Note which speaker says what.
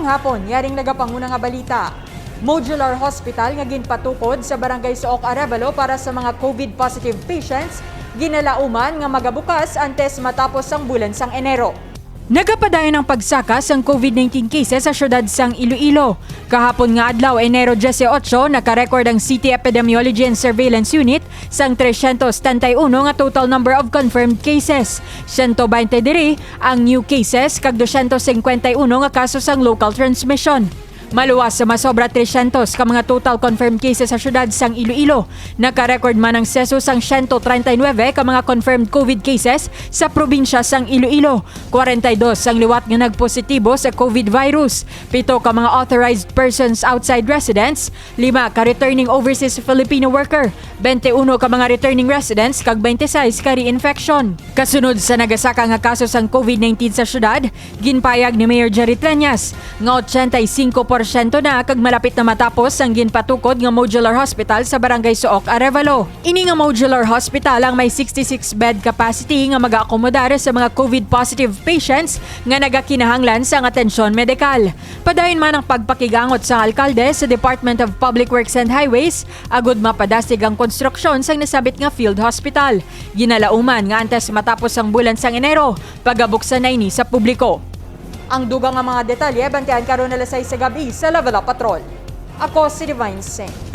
Speaker 1: hapon, yaring nagapanguna nga balita. Modular Hospital nga ginpatukod sa Barangay Sook, Arevalo para sa mga COVID-positive patients, ginalauman nga magabukas antes matapos ang bulan sang Enero. Nagapadayon ang pagsakas ang COVID-19 cases sa syudad sang Iloilo. Kahapon nga adlaw, Enero 18, nakarecord ang City Epidemiology and Surveillance Unit sang 371 nga total number of confirmed cases. 123 ang new cases kag 251 nga kaso sang local transmission. Maluwas sa masobra 300 ka mga total confirmed cases sa syudad sang Iloilo. Naka-record man ang seso sang 139 ka mga confirmed COVID cases sa probinsya sang Iloilo. 42 ang liwat nga nagpositibo sa COVID virus. 7 ka mga authorized persons outside residents. 5 ka returning overseas Filipino worker. 21 ka mga returning residents kag 26 ka reinfection. Kasunod sa nagasaka nga kaso sang COVID-19 sa syudad, ginpayag ni Mayor Jerry Treñas nga 85% na kag malapit na matapos ang ginpatukod nga modular hospital sa Barangay Sook, Arevalo. Ini nga modular hospital ang may 66 bed capacity nga mag-aakomodar sa mga COVID-positive patients nga nagakinahanglan sa atensyon medikal. Padayon man ang pagpakigangot sa alkalde sa Department of Public Works and Highways agud mapadasig ang konstruksyon sang nasabit nga field hospital. Ginalauman nga antes matapos ang bulan sang Enero, pagabuksan na ini sa publiko. Ang dugang nga mga detalye, bantian karon alas 6 sa gabi sa Level Up Patrol. Ako si Divine Singh.